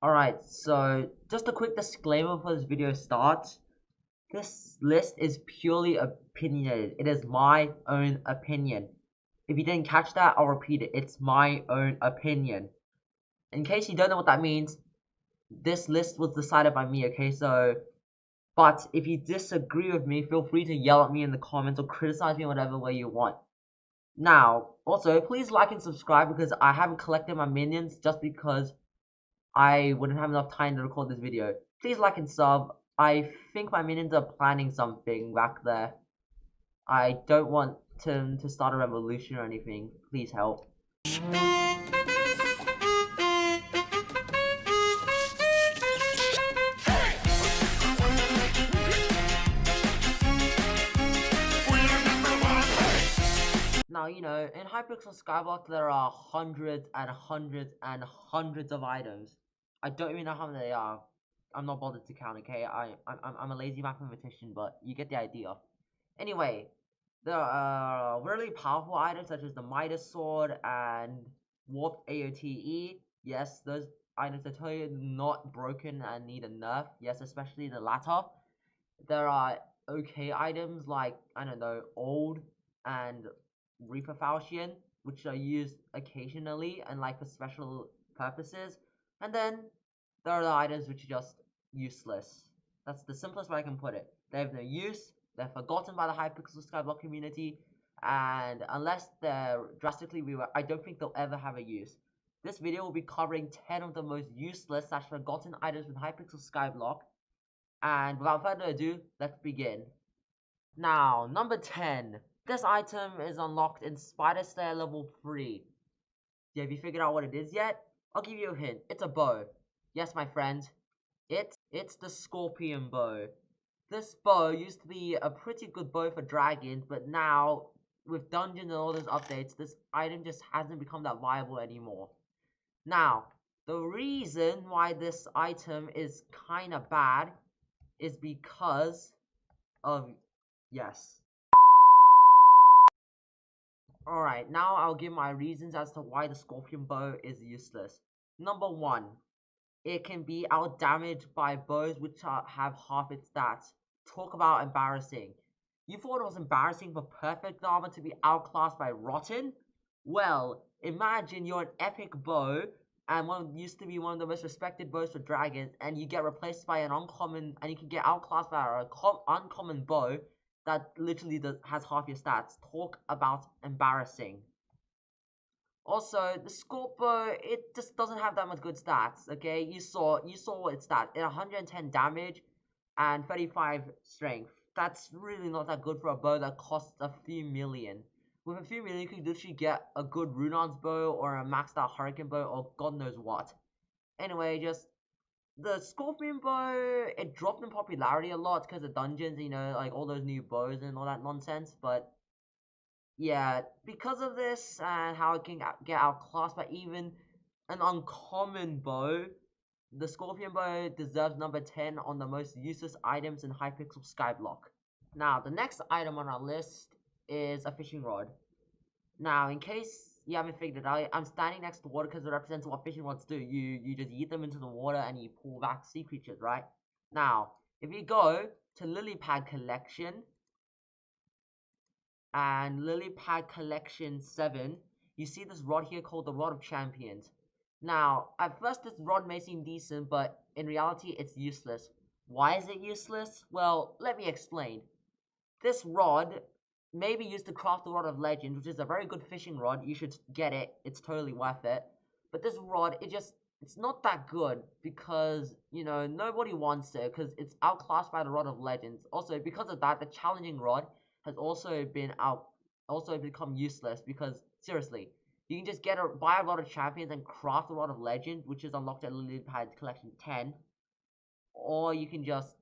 Alright, so just a quick disclaimer before this video starts. This list is purely opinionated. It is my own opinion. If you didn't catch that, I'll repeat it. It's my own opinion. In case you don't know what that means, this list was decided by me, okay? But if you disagree with me, feel free to yell at me in the comments or criticize me in whatever way you want. Now, also, please like and subscribe because I haven't collected my minions just because I wouldn't have enough time to record this video. Please like and sub. I think my minions are planning something back there. I don't want to start a revolution or anything. Please help. Now, you know, in Hypixel Skyblock, there are hundreds and hundreds and hundreds of items. I don't even know how many they are. I'm not bothered to count, okay? I'm a lazy mathematician, but you get the idea. Anyway, there are really powerful items such as the Midas Sword and Warped AOTE. Yes, those items are totally not broken and need a nerf. Yes, especially the latter. There are okay items like, I don't know, Old and Reaper Falchion, which are used occasionally and like for special purposes. And then there are the items which are just useless. That's the simplest way I can put it. They have no use, they're forgotten by the Hypixel Skyblock community, and unless they're drastically reworked, I don't think they'll ever have a use. This video will be covering 10 of the most useless / forgotten items with Hypixel Skyblock, and without further ado, let's begin. Now, number 10. This item is unlocked in Spider Slayer level 3. Have you figured out what it is yet? I'll give you a hint. It's a bow. Yes, my friend. It's the Scorpion bow. This bow used to be a pretty good bow for dragons, but now, with dungeons and all those updates, this item just hasn't become that viable anymore. Now, the reason why this item is kinda bad is because of, yes. Alright, now I'll give my reasons as to why the Scorpion bow is useless. Number 1, it can be outdamaged by bows which have half its stats. Talk about embarrassing. You thought it was embarrassing for perfect armor to be outclassed by rotten? Well, imagine you're an epic bow and one used to be one of the most respected bows for dragons, and you get replaced by an uncommon, and you can get outclassed by an uncommon bow that literally has half your stats. Talk about embarrassing. Also, the Scorp bow, it just doesn't have that much good stats, okay? You saw what its stats. It 110 damage and 35 strength. That's really not that good for a bow that costs a few million. With a few million, you could literally get a good Runon's bow or a maxed out Hurricane bow or god knows what. Anyway, just the Scorpion bow, it dropped in popularity a lot because of dungeons, you know, like all those new bows and all that nonsense. But yeah, because of this and how it can get outclassed by even an uncommon bow, the Scorpion bow deserves number 10 on the most useless items in Hypixel Skyblock. Now, the next item on our list is a fishing rod. Now, in case you haven't figured it out, I'm standing next to water because it represents what fishing rods do. You just yeet them into the water and you pull back sea creatures, right? Now, if you go to Lily Pad Collection and Lily Pad Collection 7, you see this rod here called the Rod of Champions. Now, at first this rod may seem decent, but in reality it's useless. Why is it useless? Well, let me explain. This rod may be used to craft the Rod of Legends, which is a very good fishing rod. You should get it. It's totally worth it. But this rod, it's not that good because, you know, nobody wants it because it's outclassed by the Rod of Legends. Also, because of that, the challenging rod has also become useless because, seriously, you can just buy a Rod of Champions and craft the Rod of Legends, which is unlocked at Lily Pad Collection 10. Or you can just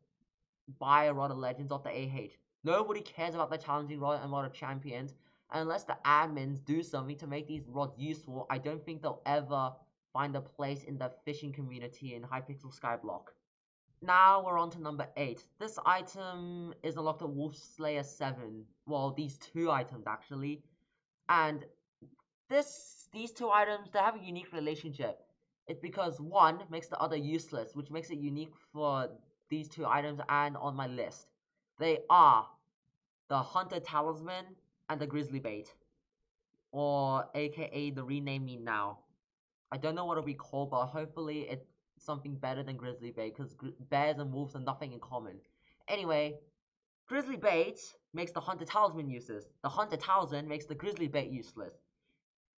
buy a Rod of Legends off the AH. Nobody cares about the challenging rod and Rod of Champions. And unless the admins do something to make these rods useful, I don't think they'll ever find a place in the fishing community in Hypixel Skyblock. Now we're on to number 8. This item is unlocked at Wolf Slayer 7. Well, these two items actually. And these two items, they have a unique relationship. It's because one makes the other useless, which makes it unique for these two items and on my list. They are the Hunter Talisman and the Grizzly Bait, or aka the Rename Me Now. I don't know what it'll be called, but hopefully it's something better than Grizzly Bait, because bears and wolves have nothing in common. Anyway, Grizzly Bait makes the Hunter Talisman useless. The Hunter Talisman makes the Grizzly Bait useless.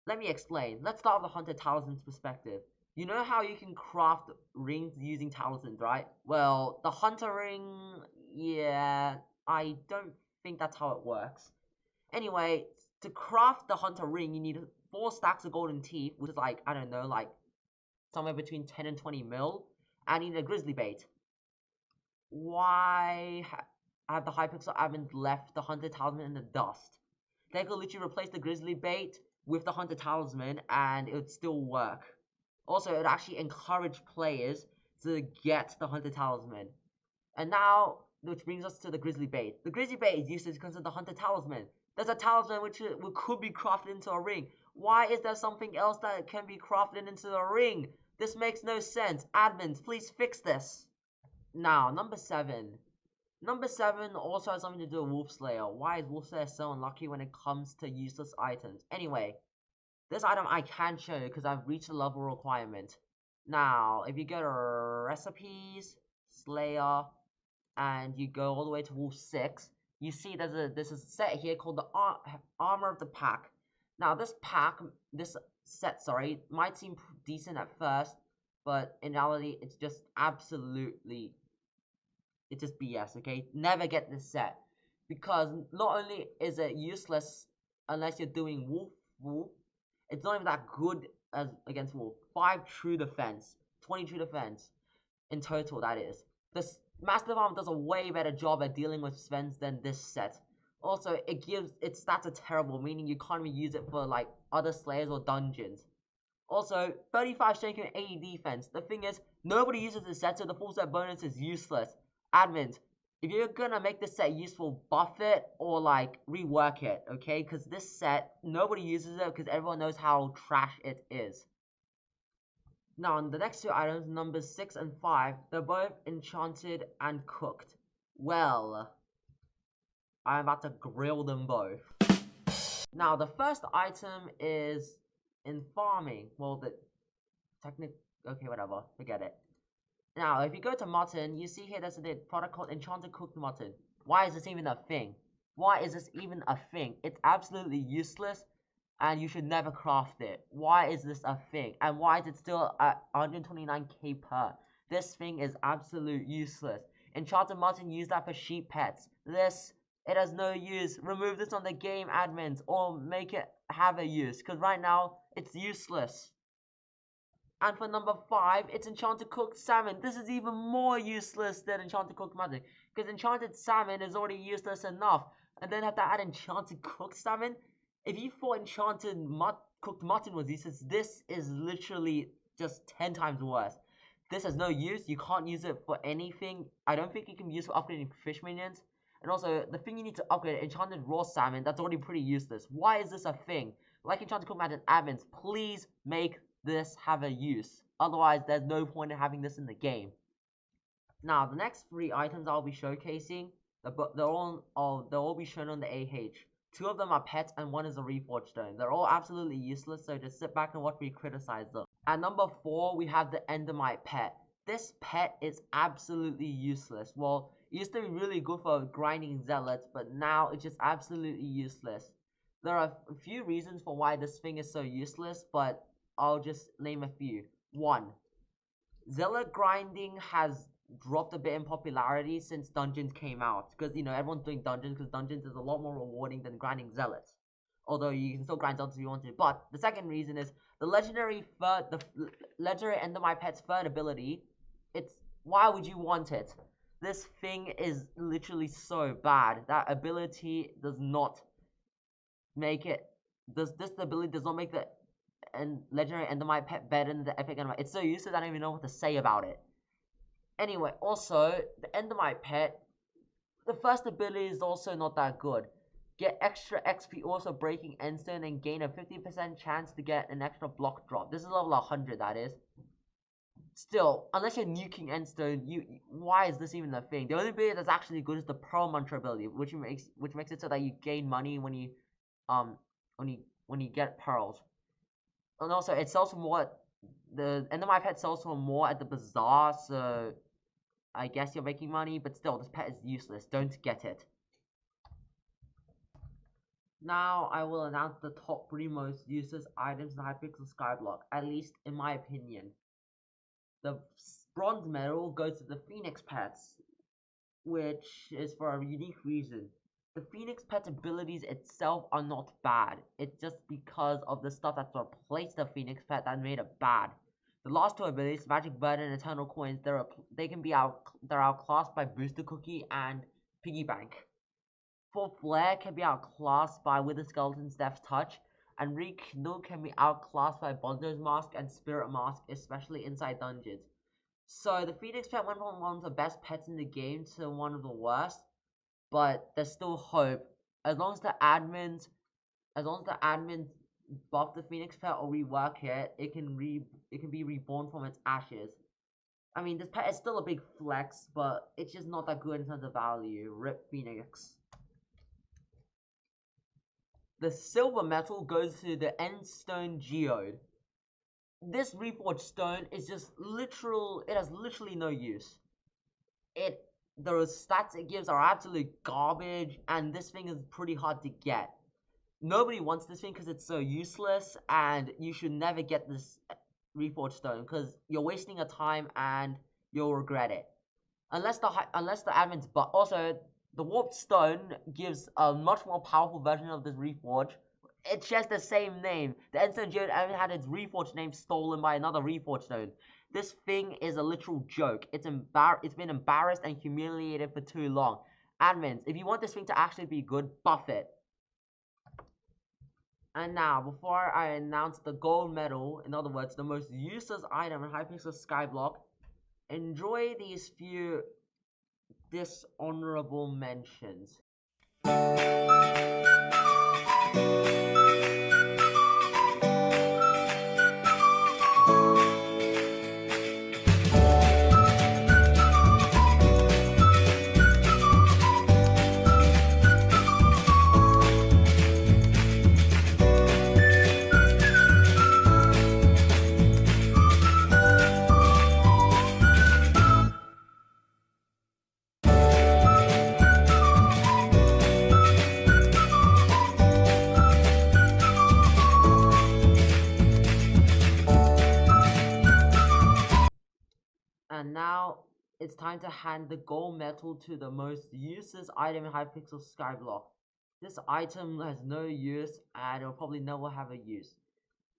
Let me explain. Let's start with the Hunter Talisman's perspective. You know how you can craft rings using talismans, right? Well, the Hunter ring, yeah, I don't think that's how it works. Anyway, to craft the Hunter ring, you need 4 stacks of golden teeth, which is like, I don't know, like somewhere between 10 and 20 mil, and you need a Grizzly Bait. Why have the Hypixel admins left the Hunter Talisman in the dust? They could literally replace the Grizzly Bait with the Hunter Talisman and it would still work. Also, it would actually encourage players to get the Hunter Talisman. And now, which brings us to the Grizzly Bait. The Grizzly Bait is useless because of the Hunter Talisman. There's a talisman which could be crafted into a ring. Why is there something else that can be crafted into a ring? This makes no sense. Admins, please fix this. Now, number 7. Number 7 also has something to do with Wolf Slayer. Why is Wolf Slayer so unlucky when it comes to useless items? Anyway, this item I can show you because I've reached the level requirement. Now, if you go to Recipes, Slayer, and you go all the way to Wolf 6, you see there's a set here called the Armor of the Pack. Now, this set, might seem decent at first, but in reality, it's just absolutely... it's just BS, okay? Never get this set. Because not only is it useless unless you're doing wolf, it's not even that good as against wolf. 5 true defense, 20 true defense in total, that is. This Master Armor does a way better job at dealing with Svens than this set. Also, its stats are terrible, meaning you can't even use it for like other slayers or dungeons. Also, 35 strength and 80 defense. The thing is, nobody uses this set, so the full set bonus is useless. Admins, if you're gonna make this set useful, buff it or like rework it, okay? Because this set, nobody uses it because everyone knows how trash it is. Now, the next 2 items, numbers 6 and 5, they're both enchanted and cooked. Well, I'm about to grill them both. Now, the first item is in farming. Well, okay, whatever, forget it. Now, if you go to mutton, you see here there's a product called enchanted cooked mutton. Why is this even a thing? Why is this even a thing? It's absolutely useless, and you should never craft it. Why is this a thing? And why is it still at 129k per? This thing is absolute useless. Enchanted mutton, use that for sheep pets. It has no use. Remove this on the game, admins, or make it have a use, because right now, it's useless. And for number 5, it's Enchanted Cooked Salmon. This is even more useless than Enchanted Cooked Mutton, because Enchanted Salmon is already useless enough, and then have to add Enchanted Cooked Salmon. If you thought Enchanted Cooked Mutton was useless, this is literally just 10 times worse. This has no use. You can't use it for anything. I don't think you can use it for upgrading fish minions. And also, the thing you need to upgrade, Enchanted Raw Salmon, that's already pretty useless. Why is this a thing? Like Enchanted Cooked Mutton, admins, please make this have a use. Otherwise, there's no point in having this in the game. Now, the next 3 items I'll be showcasing, they'll all be shown on the AH. 2 of them are pets and 1 is a reforged stone. They're all absolutely useless, so just sit back and watch me criticize them. At number 4, we have the Endermite pet. This pet is absolutely useless. Well, it used to be really good for grinding zealots, but now it's just absolutely useless. There are a few reasons for why this thing is so useless, but I'll just name a few. 1. Zealot grinding has dropped a bit in popularity since dungeons came out. Because, you know, everyone's doing dungeons because dungeons is a lot more rewarding than grinding zealots. Although you can still grind zealots if you want to. But the second reason is the legendary Endermite Pet's third ability. Why would you want it? This thing is literally so bad. That ability does not make it. This ability does not make the legendary Endermite pet better than the epic Endermite. It's so useless I don't even know what to say about it. Anyway, also, the Endermite pet, the first ability is also not that good. Get extra XP also breaking endstone and gain a 50% chance to get an extra block drop. This is level 100, that is. Still, unless you're nuking endstone, why is this even a thing? The only ability that's actually good is the Pearl Mantra ability, which makes it so that you gain money when you um when you get pearls. And also, it sells for more. The end of my pet sells for more at the bazaar, so I guess you're making money. But still, this pet is useless. Don't get it. Now I will announce the top 3 most useless items in Hypixel Skyblock, at least in my opinion. The bronze medal goes to the Phoenix pets, which is for a unique reason. The Phoenix pet's abilities itself are not bad. It's just because of the stuff that's replaced the Phoenix pet that made it bad. The last 2 abilities, Magic Bird and Eternal Coins, they're outclassed by Booster Cookie and Piggy Bank. Full Flare can be outclassed by Wither Skeleton's Death Touch, and Rekindle can be outclassed by Bondo's Mask and Spirit Mask, especially inside dungeons. So the Phoenix pet went from one of the best pets in the game to one of the worst, but there's still hope. As long as the admins buff the Phoenix pet or rework it, it can be reborn from its ashes. I mean, this pet is still a big flex, but it's just not that good in terms of value. RIP Phoenix. The silver metal goes to the Endstone Geode. This reforged stone is just it has literally no use. The stats it gives are absolute garbage, and this thing is pretty hard to get. Nobody wants this thing because it's so useless, and you should never get this reforged stone because you're wasting your time and you'll regret it. Unless the admins, but also the warped stone gives a much more powerful version of this reforge. It shares the same name. The Endstone Geode even had its reforged name stolen by another reforged stone. This thing is a literal joke. It's been embarrassed and humiliated for too long. Admins, if you want this thing to actually be good, buff it. And now, before I announce the gold medal, in other words, the most useless item in Hypixel Skyblock, enjoy these few dishonorable mentions. And now it's time to hand the gold medal to the most useless item in Hypixel Skyblock. This item has no use and it'll probably never have a use.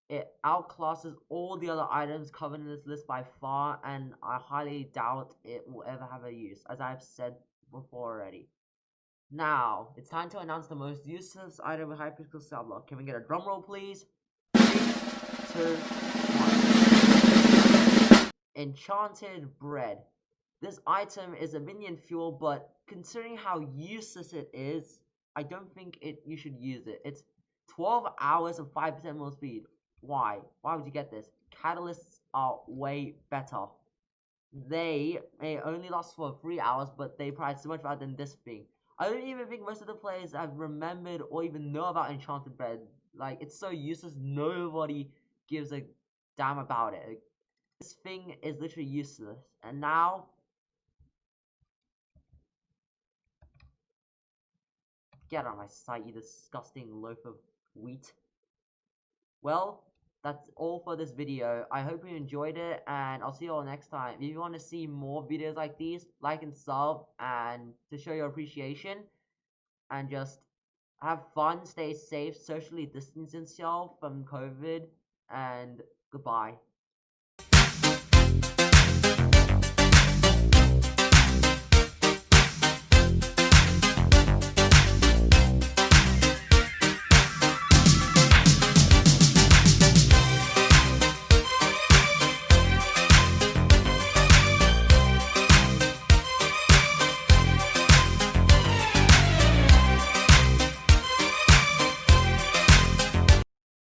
It outclasses all the other items covered in this list by far, and I highly doubt it will ever have a use, as I've said before already. Now, it's time to announce the most useless item in Hypixel Skyblock. Can we get a drum roll, please? 3, 2, 1. Enchanted Bread. This item is a minion fuel, but considering how useless it is, I don't think you should use it. It's 12 hours and 5% more speed. Why? Why would you get this? Catalysts are way better. They may only last for 3 hours, but they provide so much better than this thing. I don't even think most of the players have remembered or even know about Enchanted Bread. Like, it's so useless, nobody gives a damn about it. This thing is literally useless. And now, get out of my sight, you disgusting loaf of wheat. Well, that's all for this video. I hope you enjoyed it, and I'll see you all next time. If you want to see more videos like these, like and sub, and to show your appreciation, and just have fun, stay safe, socially distance yourself from COVID, and goodbye.